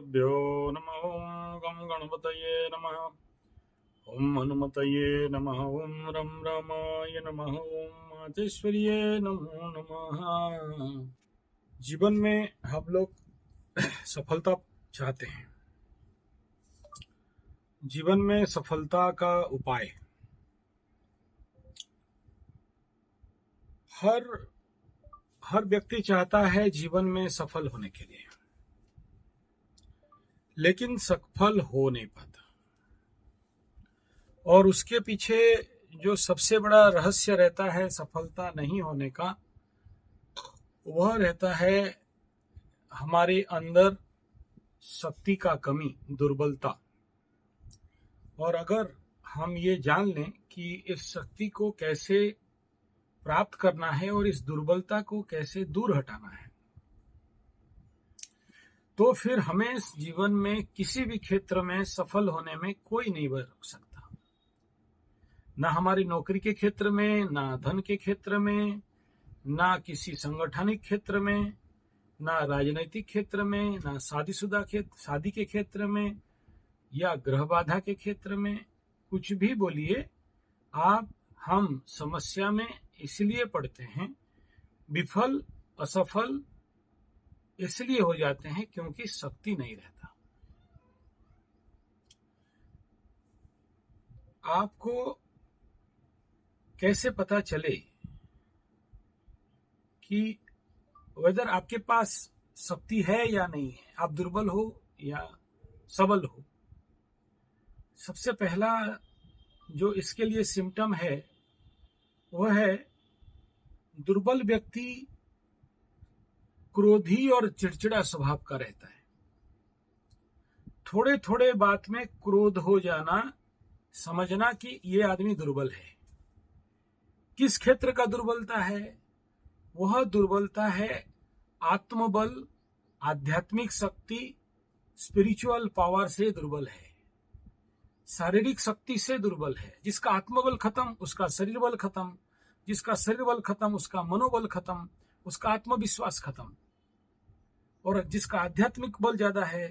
श्रीगुरुभ्यो नमः। ॐ गं गणपतये नमः। ॐ हनुमतये नमः। ॐ रं रामाय नमः। ॐ मातेश्वर्ये नमो नमः। जीवन में हम लोग सफलता चाहते हैं। जीवन में सफलता का उपाय हर व्यक्ति चाहता है जीवन में सफल होने के लिए, लेकिन सफल हो नहीं पाता। और उसके पीछे जो सबसे बड़ा रहस्य रहता है सफलता नहीं होने का, वह रहता है हमारे अंदर शक्ति का कमी, दुर्बलता। और अगर हम ये जान लें कि इस शक्ति को कैसे प्राप्त करना है और इस दुर्बलता को कैसे दूर हटाना है, तो फिर हमें जीवन में किसी भी क्षेत्र में सफल होने में कोई नहीं रोक सकता। ना हमारी नौकरी के क्षेत्र में, ना धन के क्षेत्र में, ना किसी संगठनिक क्षेत्र में, ना राजनीतिक क्षेत्र में, ना शादी के क्षेत्र में, या ग्रह बाधा के क्षेत्र में। कुछ भी बोलिए आप, हम समस्या में इसलिए पड़ते हैं, विफल असफल इसलिए हो जाते हैं क्योंकि शक्ति नहीं रहता। आपको कैसे पता चले कि वेदर आपके पास शक्ति है या नहीं है, आप दुर्बल हो या सबल हो? सबसे पहला जो इसके लिए सिम्टम है वह है दुर्बल व्यक्ति क्रोधी और चिड़चिड़ा स्वभाव का रहता है। थोड़े थोड़े बात में क्रोध हो जाना, समझना कि ये आदमी दुर्बल है। किस क्षेत्र का दुर्बलता है? वह दुर्बलता है आत्मबल, आध्यात्मिक शक्ति, स्पिरिचुअल पावर से दुर्बल है, शारीरिक शक्ति से दुर्बल है। जिसका आत्मबल खत्म उसका शरीर बल खत्म, जिसका शरीर बल खत्म उसका मनोबल खत्म, उसका आत्मविश्वास खत्म। और जिसका आध्यात्मिक बल ज्यादा है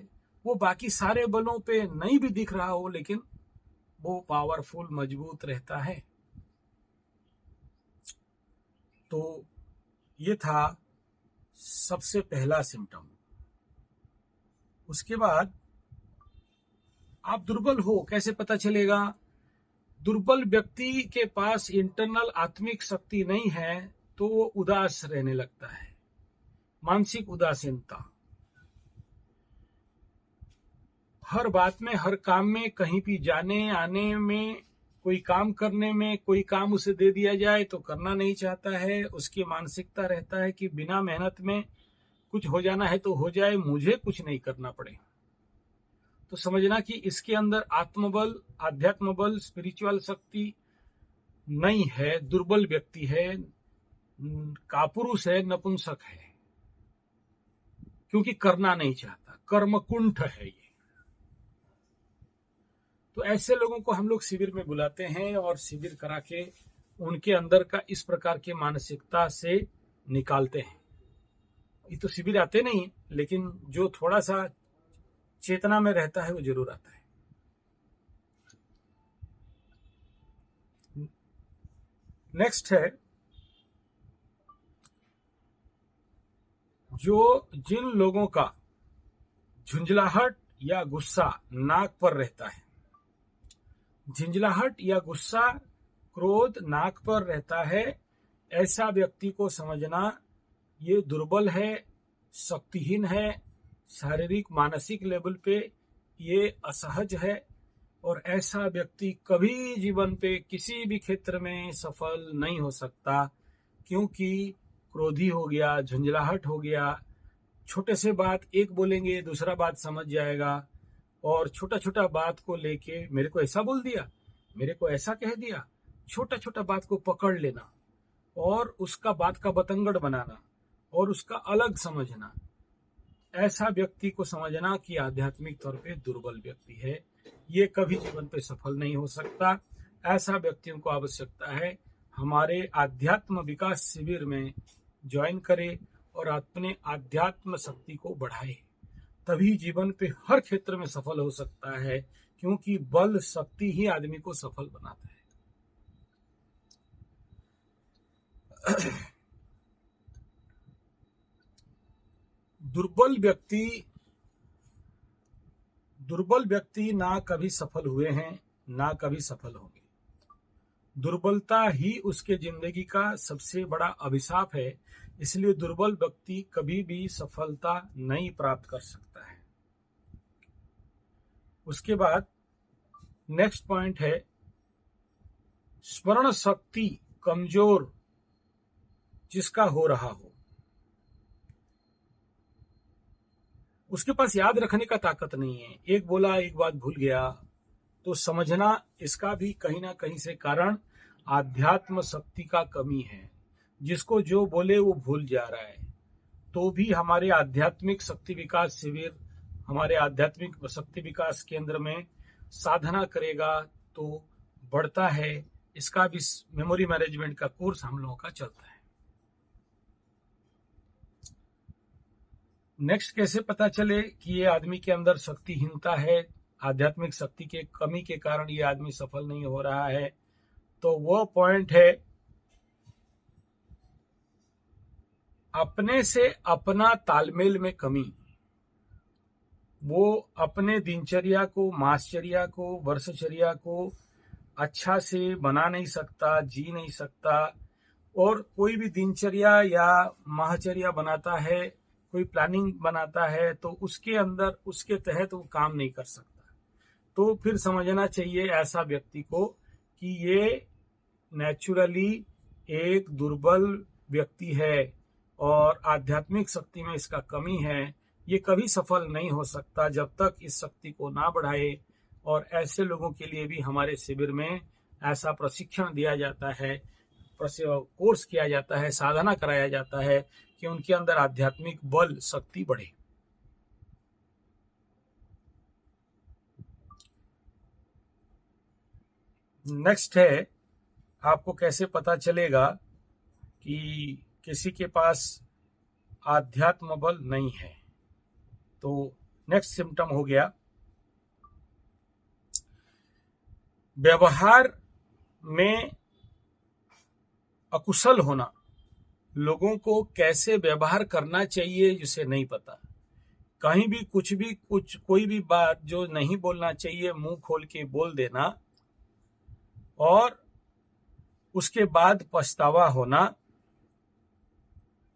वो बाकी सारे बलों पे नहीं भी दिख रहा हो, लेकिन वो पावरफुल, मजबूत रहता है। तो ये था सबसे पहला सिम्टम। उसके बाद आप दुर्बल हो कैसे पता चलेगा? दुर्बल व्यक्ति के पास इंटरनल आत्मिक शक्ति नहीं है तो वो उदास रहने लगता है, मानसिक उदासीनता। हर बात में, हर काम में, कहीं भी जाने आने में, कोई काम करने में, कोई काम उसे दे दिया जाए तो करना नहीं चाहता है। उसकी मानसिकता रहता है कि बिना मेहनत में कुछ हो जाना है तो हो जाए, मुझे कुछ नहीं करना पड़े। तो समझना कि इसके अंदर आत्मबल, आध्यात्म बल, स्पिरिचुअल शक्ति नहीं है, दुर्बल व्यक्ति है, कापुरुष है, नपुंसक है, क्योंकि करना नहीं चाहता, कर्मकुंठ है ये। तो ऐसे लोगों को हम लोग शिविर में बुलाते हैं और शिविर करा के उनके अंदर का इस प्रकार के मानसिकता से निकालते हैं। ये तो शिविर आते नहीं, लेकिन जो थोड़ा सा चेतना में रहता है वो जरूर आता है। नेक्स्ट है जिन लोगों का झुंझलाहट या गुस्सा नाक पर रहता है। झुंझलाहट या गुस्सा, क्रोध नाक पर रहता है, ऐसा व्यक्ति को समझना ये दुर्बल है, शक्तिहीन है, शारीरिक मानसिक लेवल पे ये असहज है। और ऐसा व्यक्ति कभी जीवन पे किसी भी क्षेत्र में सफल नहीं हो सकता, क्योंकि क्रोधी हो गया, झुंझलाहट हो गया। छोटे से बात एक बोलेंगे दूसरा बात समझ जाएगा, और छोटा छोटा बात को लेके मेरे को ऐसा बोल दिया, मेरे को ऐसा कह दिया, छोटा छोटा बात को पकड़ लेना और उसका बात का बतंगड़ बनाना और उसका अलग समझना। ऐसा व्यक्ति को समझना कि आध्यात्मिक तौर पे दुर्बल व्यक्ति है, ये कभी जीवन पे सफल नहीं हो सकता। ऐसा व्यक्तियों को आवश्यकता है हमारे आध्यात्म विकास शिविर में ज्वाइन करे और अपने आध्यात्म शक्ति को बढ़ाए, तभी जीवन पे हर क्षेत्र में सफल हो सकता है, क्योंकि बल शक्ति ही आदमी को सफल बनाता है। दुर्बल व्यक्ति ना कभी सफल हुए हैं, ना कभी सफल होंगे। दुर्बलता ही उसके जिंदगी का सबसे बड़ा अभिशाप है, इसलिए दुर्बल व्यक्ति कभी भी सफलता नहीं प्राप्त कर सकता है। उसके बाद नेक्स्ट पॉइंट है, स्मरण शक्ति कमजोर जिसका हो रहा हो, उसके पास याद रखने का ताकत नहीं है, एक बोला एक बात भूल गया, तो समझना इसका भी कहीं ना कहीं से कारण आध्यात्म शक्ति का कमी है। जिसको जो बोले वो भूल जा रहा है। तो भी हमारे आध्यात्मिक शक्ति विकास शिविर, हमारे आध्यात्मिक शक्ति विकास केंद्र में साधना करेगा तो बढ़ता है। इसका भी मेमोरी मैनेजमेंट का कोर्स हम लोगों का चलता है। नेक्स्ट, कैसे पता चले कि ये आदमी के अंदर शक्तिहीनता है, आध्यात्मिक शक्ति के कमी के कारण ये आदमी सफल नहीं हो रहा है? तो वो पॉइंट है, अपने से अपना तालमेल में कमी। वो अपने दिनचर्या को, मासचर्या को, वर्षचर्या को अच्छा से बना नहीं सकता, जी नहीं सकता। और कोई भी दिनचर्या या माहचर्या बनाता है, कोई प्लानिंग बनाता है, तो उसके अंदर, उसके तहत वो काम नहीं कर सकता। तो फिर समझना चाहिए ऐसा व्यक्ति को कि ये नेचुरली एक दुर्बल व्यक्ति है और आध्यात्मिक शक्ति में इसका कमी है। ये कभी सफल नहीं हो सकता जब तक इस शक्ति को ना बढ़ाए। और ऐसे लोगों के लिए भी हमारे शिविर में ऐसा प्रशिक्षण दिया जाता है, कोर्स किया जाता है, साधना कराया जाता है कि उनके अंदर आध्यात्मिक बल, शक्ति बढ़े। नेक्स्ट है, आपको कैसे पता चलेगा कि किसी के पास आध्यात्म बल नहीं है? तो नेक्स्ट सिम्टम हो गया, व्यवहार में अकुशल होना। लोगों को कैसे व्यवहार करना चाहिए जिसे नहीं पता। कहीं भी कोई भी बात जो नहीं बोलना चाहिए मुंह खोल के बोल देना, और उसके बाद पछतावा होना।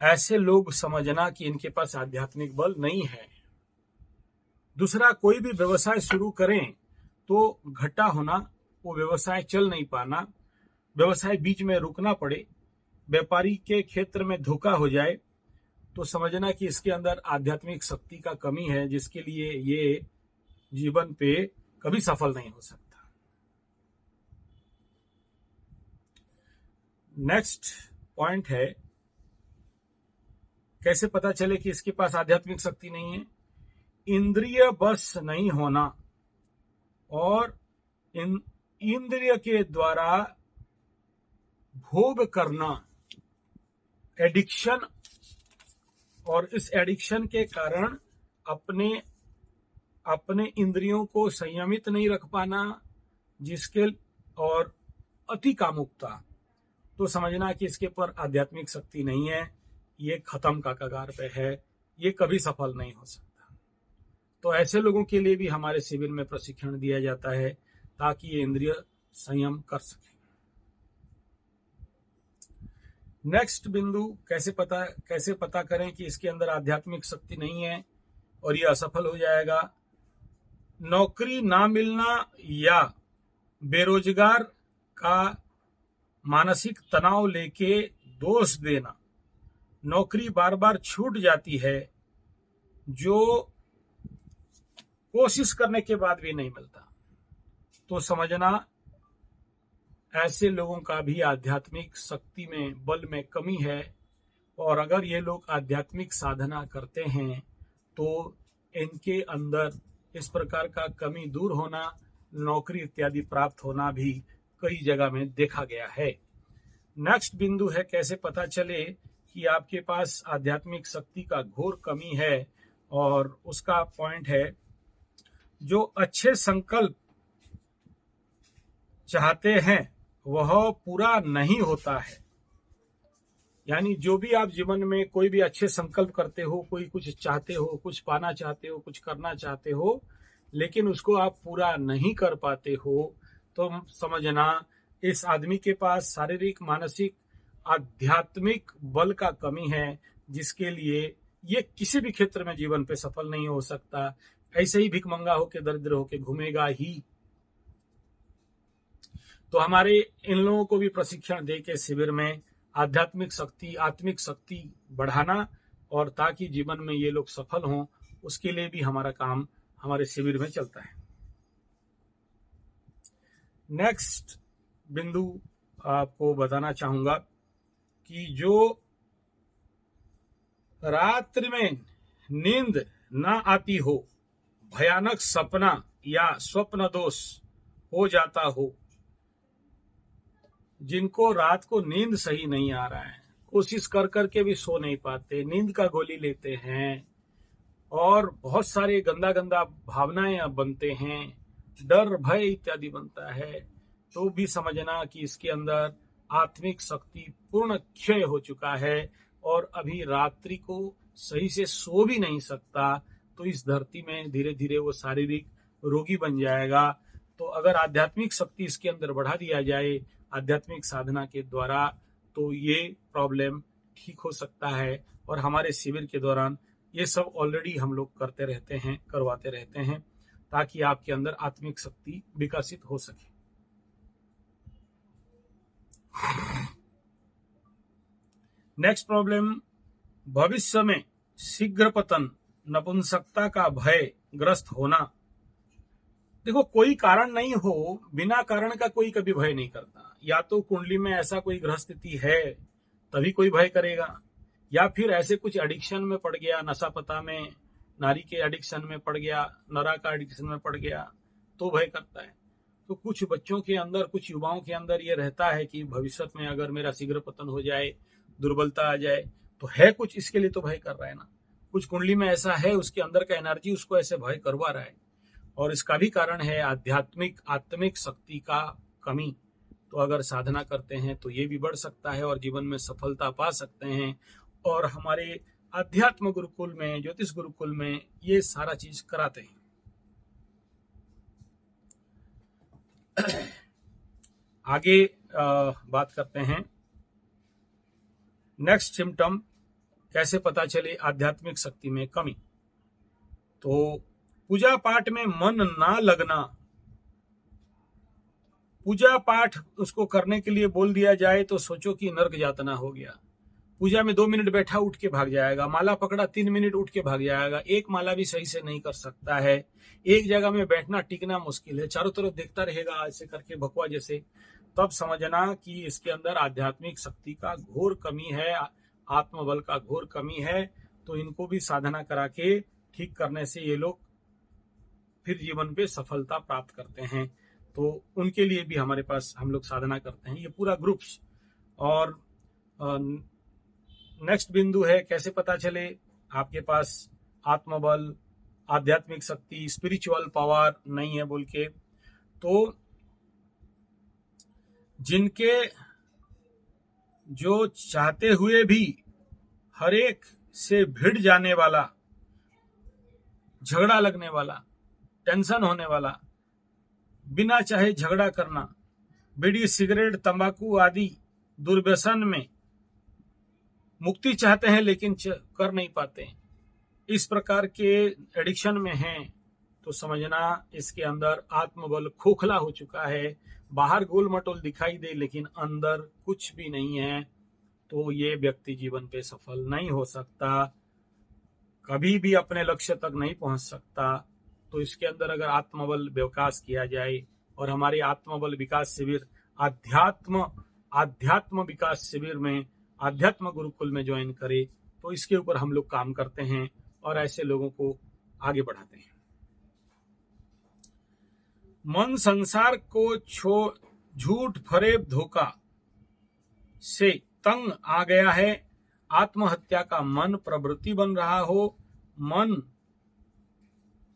ऐसे लोग समझना कि इनके पास आध्यात्मिक बल नहीं है। दूसरा, कोई भी व्यवसाय शुरू करें तो घाटा होना, वो व्यवसाय चल नहीं पाना, व्यवसाय बीच में रुकना पड़े, व्यापारी के क्षेत्र में धोखा हो जाए, तो समझना कि इसके अंदर आध्यात्मिक शक्ति का कमी है, जिसके लिए ये जीवन पे कभी सफल नहीं हो सकता। नेक्स्ट पॉइंट है, कैसे पता चले कि इसके पास आध्यात्मिक शक्ति नहीं है? इंद्रिय बस नहीं होना और इंद्रिय के द्वारा भोग करना, एडिक्शन, और इस एडिक्शन के कारण अपने इंद्रियों को संयमित नहीं रख पाना, जिसके और अति कामुकता, तो समझना कि इसके पर आध्यात्मिक शक्ति नहीं है, ये खत्म का कगार पे है, ये कभी सफल नहीं हो सकता। तो ऐसे लोगों के लिए भी हमारे शिविर में प्रशिक्षण दिया जाता है ताकि ये इंद्रिय संयम कर सके। नेक्स्ट बिंदु, कैसे पता करें कि इसके अंदर आध्यात्मिक शक्ति नहीं है और ये असफल हो जाएगा? नौकरी ना मिलना या बेरोजगार का मानसिक तनाव लेके दोष देना, नौकरी बार बार छूट जाती है जो कोशिश करने के बाद भी नहीं मिलता, तो समझना ऐसे लोगों का भी आध्यात्मिक शक्ति में, बल में कमी है। और अगर ये लोग आध्यात्मिक साधना करते हैं तो इनके अंदर इस प्रकार का कमी दूर होना, नौकरी इत्यादि प्राप्त होना भी कई जगह में देखा गया है। नेक्स्ट बिंदु है, कैसे पता चले कि आपके पास आध्यात्मिक शक्ति का घोर कमी है और उसका पॉइंट है, जो अच्छे संकल्प चाहते हैं वह पूरा नहीं होता है। यानी जो भी आप जीवन में कोई भी अच्छे संकल्प करते हो, कोई कुछ चाहते हो, कुछ पाना चाहते हो, कुछ करना चाहते हो, लेकिन उसको आप पूरा नहीं कर पाते हो, तो समझना इस आदमी के पास शारीरिक, मानसिक, आध्यात्मिक बल का कमी है, जिसके लिए ये किसी भी क्षेत्र में जीवन पे सफल नहीं हो सकता। ऐसे ही भिखमंगा होके, दरिद्र होके घूमेगा ही। तो हमारे इन लोगों को भी प्रशिक्षण दे के शिविर में आध्यात्मिक शक्ति, आत्मिक शक्ति बढ़ाना, और ताकि जीवन में ये लोग सफल हों, उसके लिए भी हमारा काम हमारे शिविर में चलता है। नेक्स्ट बिंदु आपको बताना चाहूंगा कि जो रात्रि में नींद ना आती हो, भयानक सपना या स्वप्न दोष हो जाता हो, जिनको रात को नींद सही नहीं आ रहा है, कोशिश कर करके भी सो नहीं पाते, नींद का गोली लेते हैं और बहुत सारे गंदा गंदा भावनाएं बनते हैं, डर, भय इत्यादि बनता है, तो भी समझना कि इसके अंदर आत्मिक शक्ति पूर्ण क्षय हो चुका है और अभी रात्रि को सही से सो भी नहीं सकता। तो इस धरती में धीरे धीरे वो शारीरिक रोगी बन जाएगा। तो अगर आध्यात्मिक शक्ति इसके अंदर बढ़ा दिया जाए आध्यात्मिक साधना के द्वारा, तो ये प्रॉब्लम ठीक हो सकता है। और हमारे शिविर के दौरान ये सब ऑलरेडी हम लोग करते रहते हैं, करवाते रहते हैं, ताकि आपके अंदर आत्मिक शक्ति विकसित हो सके। नेक्स्ट प्रॉब्लम, भविष्य में शीघ्र पतन, नपुंसकता का भय ग्रस्त होना। देखो, कोई कारण नहीं हो, बिना कारण का कोई कभी भय नहीं करता। या तो कुंडली में ऐसा कोई ग्रह स्थिति है तभी कोई भय करेगा, या फिर ऐसे कुछ एडिक्शन में पड़ गया, नशा पता में, नारी के एडिक्शन में पड़ गया, नरा का एडिक्शन में पड़ गया, तो भय करता है। तो कुछ बच्चों के अंदर, कुछ युवाओं के अंदर ये रहता है कि भविष्य में अगर मेरा शीघ्र पतन हो जाए, दुर्बलता आ जाए, तो है कुछ इसके लिए तो भय कर रहा है ना। कुछ कुंडली में ऐसा है, उसके अंदर का एनर्जी उसको ऐसे भय करवा रहा है, और इसका भी कारण है आत्मिक शक्ति का कमी। तो अगर साधना करते हैं तो ये भी बढ़ सकता है और जीवन में सफलता पा सकते हैं। और हमारे अध्यात्म गुरुकुल में, ज्योतिष गुरुकुल में ये सारा चीज कराते हैं। आगे बात करते हैं। नेक्स्ट सिम्टम, कैसे पता चले आध्यात्मिक शक्ति में कमी। तो पूजा पाठ में मन ना लगना। पूजा पाठ उसको करने के लिए बोल दिया जाए तो सोचो कि नर्क यातना हो गया। पूजा में 2 मिनट बैठा, उठ के भाग जाएगा। माला पकड़ा, 3 मिनट उठ के भाग जाएगा। एक माला भी सही से नहीं कर सकता है। एक जगह में बैठना, टिकना मुश्किल है, चारों तरफ देखता रहेगा ऐसे करके भकुआ जैसे। तब समझना कि इसके अंदर आध्यात्मिक शक्ति का घोर कमी है, आत्मबल का घोर कमी है। तो इनको भी साधना करा के ठीक करने से ये लोग फिर जीवन पे सफलता प्राप्त करते हैं। तो उनके लिए भी हमारे पास हम लोग साधना करते हैं, ये पूरा ग्रुप्स। और नेक्स्ट बिंदु है, कैसे पता चले आपके पास आत्मबल, आध्यात्मिक शक्ति, स्पिरिचुअल पावर नहीं है बोल के। तो जिनके जो चाहते हुए भी हर एक से भिड़ जाने वाला, झगड़ा लगने वाला, टेंशन होने वाला, बिना चाहे झगड़ा करना, बीड़ी, सिगरेट, तंबाकू आदि दुर्व्यसन में मुक्ति चाहते हैं लेकिन कर नहीं पाते, इस प्रकार के एडिक्शन में हैं, तो समझना इसके अंदर आत्मबल खोखला हो चुका है। बाहर गोल मटोल दिखाई दे लेकिन अंदर कुछ भी नहीं है। तो ये व्यक्ति जीवन पे सफल नहीं हो सकता, कभी भी अपने लक्ष्य तक नहीं पहुंच सकता। तो इसके अंदर अगर आत्मबल विकास किया जाए, और हमारे आत्मबल विकास शिविर आध्यात्म विकास शिविर में, आध्यात्म गुरुकुल में ज्वाइन करे, तो इसके ऊपर हम लोग काम करते हैं और ऐसे लोगों को आगे बढ़ाते हैं। मन संसार को झूठ, फरेब, धोखा से तंग आ गया है, आत्महत्या का मन प्रवृत्ति बन रहा हो, मन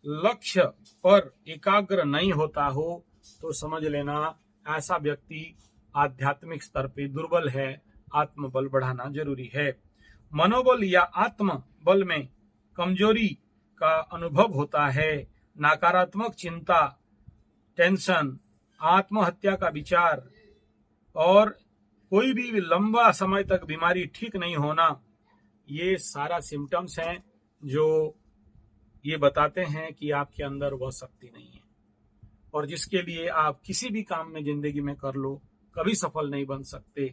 लक्ष्य पर एकाग्र नहीं होता हो तो समझ लेना ऐसा व्यक्ति आध्यात्मिक स्तर पे दुर्बल है। आत्मबल बढ़ाना जरूरी है। मनोबल या आत्म बल में कमजोरी का अनुभव होता है। नकारात्मक चिंता, टेंशन, आत्महत्या का विचार और कोई भी लंबा समय तक बीमारी ठीक नहीं होना, ये सारा सिम्टम्स हैं जो ये बताते हैं कि आपके अंदर वह शक्ति नहीं है, और जिसके लिए आप किसी भी काम में जिंदगी में कर लो कभी सफल नहीं बन सकते।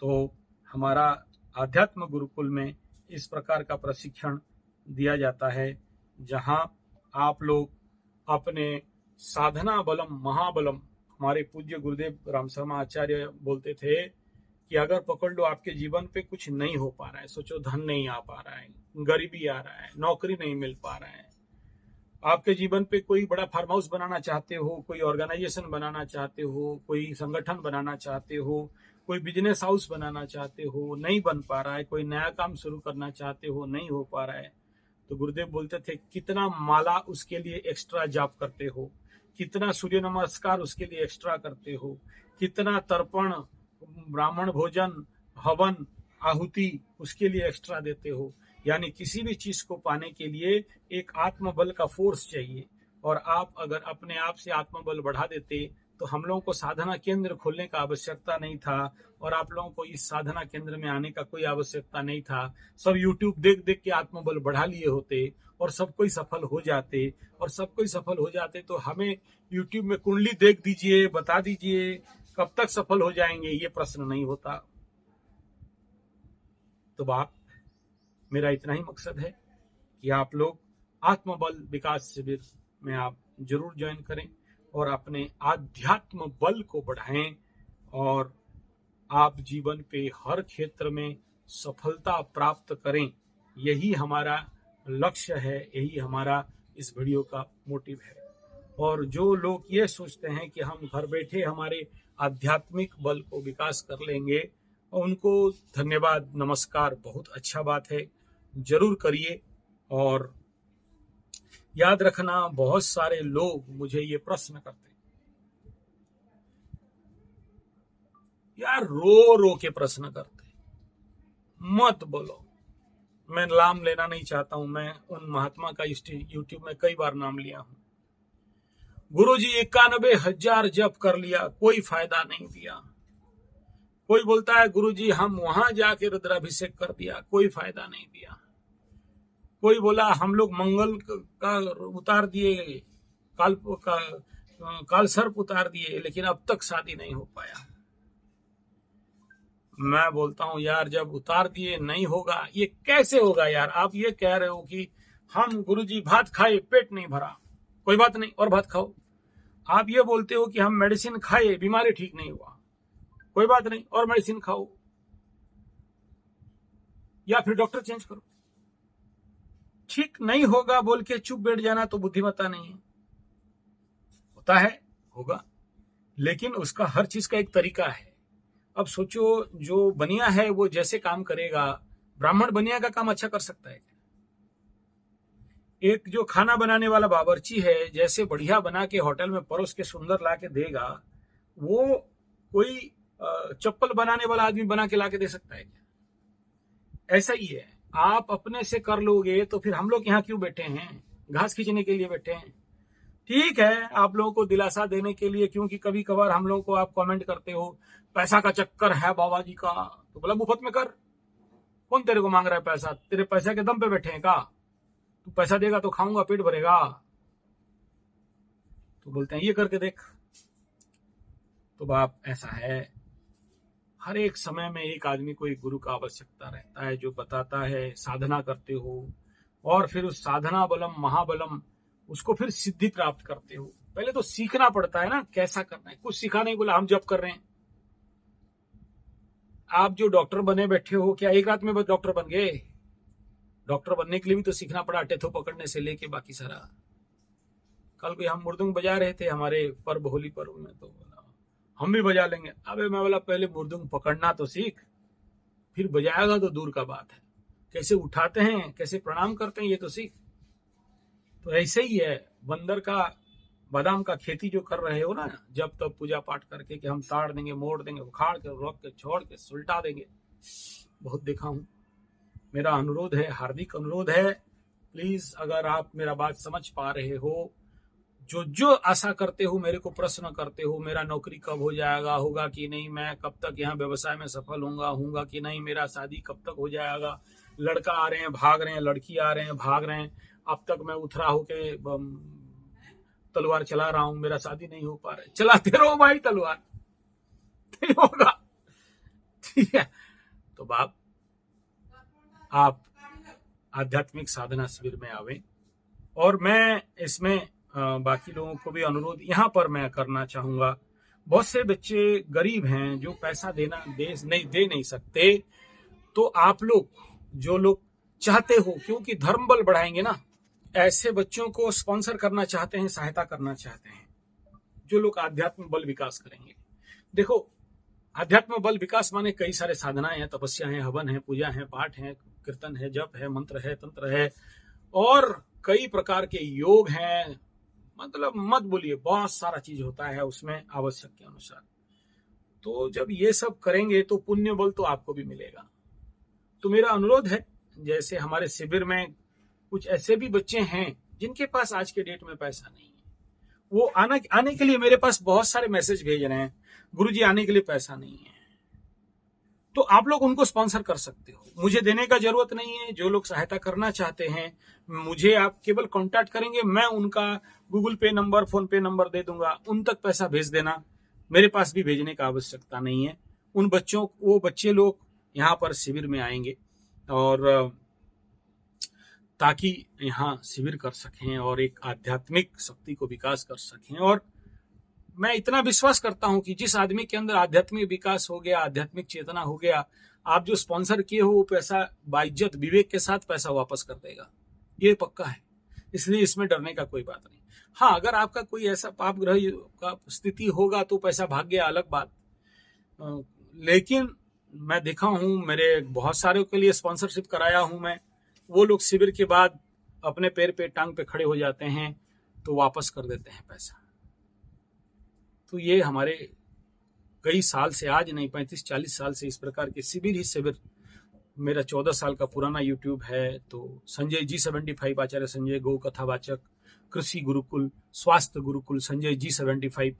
तो हमारा आध्यात्म गुरुकुल में इस प्रकार का प्रशिक्षण दिया जाता है, जहां आप लोग अपने साधना बलम महाबलम, हमारे पूज्य गुरुदेव राम शर्मा आचार्य बोलते थे कि अगर पकड़ लो आपके जीवन पे कुछ नहीं हो पा रहा है, सोचो धन नहीं आ पा रहा है, गरीबी आ रहा है, नौकरी नहीं मिल पा रहा है, आपके जीवन पे कोई बड़ा फार्म हाउस बनाना चाहते हो, कोई ऑर्गेनाइजेशन बनाना चाहते हो, कोई संगठन बनाना चाहते हो, कोई बिजनेस हाउस बनाना चाहते हो, नहीं बन पा रहा है, कोई नया काम शुरू करना चाहते हो, नहीं हो पा रहा है, तो गुरुदेव बोलते थे कितना माला उसके लिए एक्स्ट्रा जाप करते हो, कितना सूर्य नमस्कार उसके लिए एक्स्ट्रा करते हो, कितना तर्पण, ब्राह्मण भोजन, हवन, आहुति उसके लिए एक्स्ट्रा देते हो। यानी किसी भी चीज को पाने के लिए एक आत्मबल का फोर्स चाहिए, और आप अगर अपने आप से आत्मबल बढ़ा देते तो हम लोगों को साधना केंद्र खोलने का आवश्यकता नहीं था, और आप लोगों को इस साधना केंद्र में आने का कोई आवश्यकता नहीं था। सब यूट्यूब देख देख के आत्मबल बढ़ा लिए होते और सब कोई सफल हो जाते, और सब कोई सफल हो जाते तो हमें यूट्यूब में कुंडली देख दीजिए, बता दीजिए कब तक सफल हो जाएंगे, ये प्रश्न नहीं होता। तो बाप मेरा इतना ही मकसद है कि आप लोग आत्मबल विकास शिविर में आप जरूर ज्वाइन करें और अपने आध्यात्म बल को बढ़ाएं, और आप जीवन पे हर क्षेत्र में सफलता प्राप्त करें। यही हमारा लक्ष्य है, यही हमारा इस वीडियो का मोटिव है। और जो लोग ये सोचते हैं कि हम घर बैठे हमारे आध्यात्मिक बल को विकास कर लेंगे, उनको धन्यवाद, नमस्कार, बहुत अच्छा बात है, जरूर करिए। और याद रखना, बहुत सारे लोग मुझे ये प्रश्न करते हैं, यार रो रो के प्रश्न करते हैं, मत बोलो। मैं नाम लेना नहीं चाहता हूं, मैं उन महात्मा का यूट्यूब में कई बार नाम लिया हूं। गुरुजी 91,000 जप कर लिया, कोई फायदा नहीं दिया। कोई बोलता है गुरुजी हम वहां जाके रुद्राभिषेक कर दिया, कोई फायदा नहीं दिया। कोई बोला हम लोग मंगल का उतार दिए, काल सर्प उतार दिए, लेकिन अब तक शादी नहीं हो पाया। मैं बोलता हूं यार जब उतार दिए नहीं होगा, ये कैसे होगा यार? आप ये कह रहे हो कि हम गुरुजी भात खाए पेट नहीं भरा, कोई बात नहीं और भात खाओ। आप ये बोलते हो कि हम मेडिसिन खाए बीमारी ठीक नहीं हुआ, कोई बात नहीं और मेडिसिन खाओ, या फिर डॉक्टर चेंज करो। ठीक नहीं होगा बोल के चुप बैठ जाना तो बुद्धिमत्ता नहीं है। होता है, होगा, लेकिन उसका हर चीज का एक तरीका है। अब सोचो, जो बनिया है वो जैसे काम करेगा, ब्राह्मण बनिया का काम अच्छा कर सकता है? एक जो खाना बनाने वाला बावर्ची है, जैसे बढ़िया बना के होटल में परोस के सुंदर ला के देगा, वो कोई चप्पल बनाने वाला आदमी बना के ला के दे सकता है क्या? ऐसा ही है, आप अपने से कर लोगे तो फिर हम लोग यहाँ क्यों बैठे हैं? घास खींचने के लिए बैठे हैं। ठीक है, आप लोगों को दिलासा देने के लिए, क्योंकि कभी कभार हम लोगों को आप कमेंट करते हो पैसा का चक्कर है बाबा जी का, तो बोला मुफ्त में कर। कौन तेरे को मांग रहा है पैसा? तेरे पैसे के दम पे बैठे हैं का? तू पैसा देगा तो खाऊंगा, पेट भरेगा। तो बोलते हैं ये करके देख। तो बाप ऐसा है, हर एक समय में एक आदमी को एक गुरु का आवश्यकता रहता है, जो बताता है साधना करते हो, और फिर उस साधना बलम महाबलम उसको फिर सिद्धि प्राप्त करते हो। पहले तो सीखना पड़ता है ना कैसा करना है। कुछ सीखा नहीं, बोला हम जब कर रहे हैं। आप जो डॉक्टर बने बैठे हो, क्या एक रात में बस डॉक्टर बन गए? डॉक्टर बनने के लिए भी तो सीखना पड़ा, टेथो पकड़ने से लेके बाकी सारा। कल भी हम मुर्दुंग बजा रहे थे हमारे पर्व, होली पर्व में, तो बोला हम भी बजा लेंगे। अबे मैं बोला पहले मुर्दुंग पकड़ना तो सीख, फिर बजाएगा तो दूर का बात है। कैसे उठाते हैं, कैसे प्रणाम करते हैं, ये तो सीख। तो ऐसे ही है, बंदर का बादाम का खेती जो कर रहे हो ना, जब तब पूजा पाठ करके कि हम ताड़ देंगे, मोड़ देंगे, उखाड़ के, रोक के, छोड़ के, सुलटा देंगे, बहुत देखा हूं। मेरा अनुरोध है, हार्दिक अनुरोध है, प्लीज अगर आप मेरा बात समझ पा रहे हो, जो जो आशा करते हो, मेरे को प्रश्न करते हो, मेरा नौकरी कब हो जाएगा, होगा कि नहीं, मैं कब तक यहाँ व्यवसाय में सफल होऊंगा कि नहीं, मेरा शादी कब तक हो जाएगा, लड़का आ रहे हैं भाग रहे हैं, लड़की आ रहे हैं भाग रहे हैं, अब तक मैं उथरा होके तलवार चला रहा हूं, मेरा शादी नहीं हो पा रहा है। चलाते रहो भाई तलवार, नहीं होगा, ठीक है। तो बाप आप आध्यात्मिक साधना शिविर में आवे, और मैं इसमें बाकी लोगों को भी अनुरोध यहाँ पर मैं करना चाहूंगा। बहुत से बच्चे गरीब हैं जो पैसा दे नहीं सकते, तो आप लोग जो लोग चाहते हो, क्योंकि धर्म बल बढ़ाएंगे ना, ऐसे बच्चों को स्पॉन्सर करना चाहते हैं, सहायता करना चाहते हैं, जो लोग आध्यात्म बल विकास करेंगे। देखो, आध्यात्म बल विकास माने कई सारे साधनाएं हैं, तपस्या है, हवन है, पूजा है, पाठ है, कीर्तन है, जप है, मंत्र है, तंत्र है, और कई प्रकार के योग हैं, मतलब मत बोलिए, बहुत सारा चीज होता है उसमें आवश्यक के अनुसार। तो जब ये सब करेंगे तो पुण्य बल तो आपको भी मिलेगा। तो मेरा अनुरोध है, जैसे हमारे शिविर में कुछ ऐसे भी बच्चे हैं जिनके पास आज के डेट में पैसा नहीं है, वो आने के लिए मेरे पास बहुत सारे मैसेज भेज रहे हैं, गुरुजी आने के लिए पैसा नहीं है, तो आप लोग उनको स्पॉन्सर कर सकते हो, मुझे देने का जरूरत नहीं है। जो लोग सहायता करना चाहते हैं, मुझे आप केवल कांटेक्ट करेंगे, मैं उनका गूगल पे नंबर, फोन पे नंबर दे दूंगा, उन तक पैसा भेज देना, मेरे पास भी भेजने का आवश्यकता नहीं है। वो बच्चे लोग यहाँ पर शिविर में आएंगे, और ताकि यहाँ शिविर कर सकें और एक आध्यात्मिक शक्ति को विकास कर सकें। और मैं इतना विश्वास करता हूं कि जिस आदमी के अंदर आध्यात्मिक विकास हो गया, आध्यात्मिक चेतना हो गया, आप जो स्पॉन्सर किए हो वो पैसा बाइज्जत विवेक के साथ पैसा वापस कर देगा, ये पक्का है। इसलिए इसमें डरने का कोई बात नहीं। हाँ, अगर आपका कोई ऐसा पाप ग्रह का स्थिति होगा तो पैसा भाग गया, अलग बात। लेकिन मैं देखा हूं, मेरे बहुत सारे के लिए स्पॉन्सरशिप कराया हूं मैं, वो लोग शिविर के बाद अपने पैर पे, टांग पे खड़े हो जाते हैं, तो वापस कर देते हैं पैसा। तो ये हमारे कई साल से, आज नहीं 35-40 साल से इस प्रकार के शिविर ही शिविर। मेरा 14 साल का पुराना यूट्यूब है, तो संजय G75, आचार्य संजय, गौ कथावाचक, कृषि गुरुकुल, स्वास्थ्य गुरुकुल, संजय G75,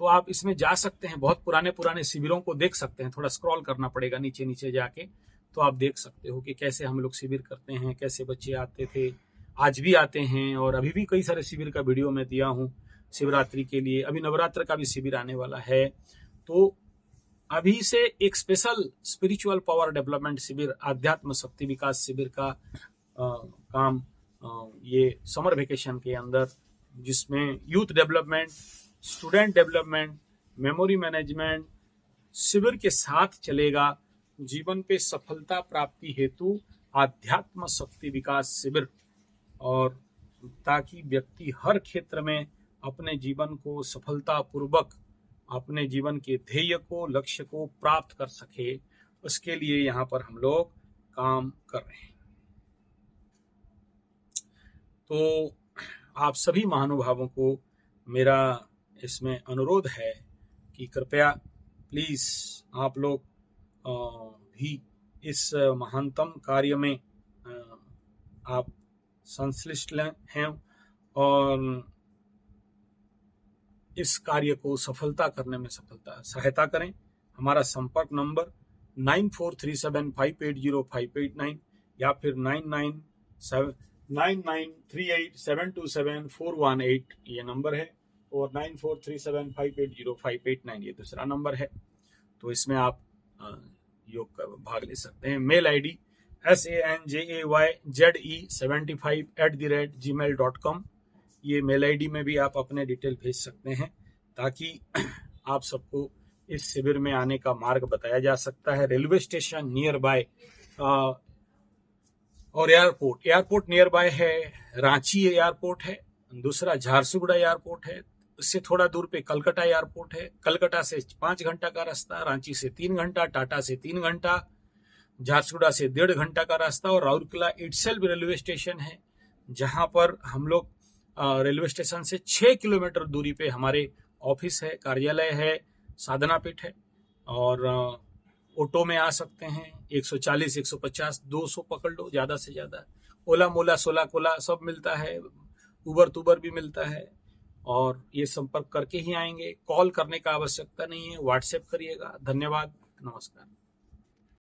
तो आप इसमें जा सकते हैं, बहुत पुराने शिविरों को देख सकते हैं। थोड़ा स्क्रॉल करना पड़ेगा नीचे जाके, तो आप देख सकते हो कि कैसे हम लोग शिविर करते हैं, कैसे बच्चे आते थे, आज भी आते हैं, और अभी भी कई सारे शिविर का वीडियो मैं दिया हूँ शिवरात्रि के लिए। अभी नवरात्र का भी शिविर आने वाला है, तो अभी से एक स्पेशल स्पिरिचुअल पावर डेवलपमेंट शिविर, आध्यात्म शक्ति विकास शिविर का काम ये समर वेकेशन के अंदर, जिसमें youth development, student development, memory management शिविर के साथ चलेगा। जीवन पे सफलता प्राप्ति हेतु आध्यात्म शक्ति विकास शिविर, और ताकि व्यक्ति हर क्षेत्र में अपने जीवन को सफलता पूर्वक, अपने जीवन के ध्येय को, लक्ष्य को प्राप्त कर सके, उसके लिए यहाँ पर हम लोग काम कर रहे हैं। तो आप सभी महानुभावों को मेरा इसमें अनुरोध है कि कृपया प्लीज आप लोग भी इस महानतम कार्य में आप संश्लिष्ट हैं, और इस कार्य को सफलता करने में सहायता करें। हमारा संपर्क नंबर 9437580589 या फिर 9938727418 ये नंबर है, और 9437580589 ये दूसरा नंबर है। तो इसमें आप योग का भाग ले सकते हैं। मेल आईडी sanjayze75@gmail.com, ये मेल आईडी में भी आप अपने डिटेल भेज सकते हैं, ताकि आप सबको इस शिविर में आने का मार्ग बताया जा सकता है। रेलवे स्टेशन नियर बाय और एयरपोर्ट नियर बाय है, रांची एयरपोर्ट है, दूसरा झारसुगुड़ा एयरपोर्ट है, उससे थोड़ा दूर पे कलकत्ता एयरपोर्ट है। कलकत्ता से 5 घंटा का रास्ता, रांची से 3 घंटा, टाटा से 3 घंटा, झारसुगुड़ा से 1.5 घंटा का रास्ता, और राउरकेला इटसेल्फ रेलवे स्टेशन है, जहां पर हम लोग रेलवे स्टेशन से 6 किलोमीटर दूरी पे हमारे ऑफिस है, कार्यालय है, साधना पीठ है। और ऑटो में आ सकते हैं, 140, 150, 200 पकड़ लो ज़्यादा से ज़्यादा। ओला मोला सोला कोला सब मिलता है, उबर तुबर भी मिलता है। और ये संपर्क करके ही आएंगे, कॉल करने का आवश्यकता नहीं है, व्हाट्सएप करिएगा। धन्यवाद, नमस्कार।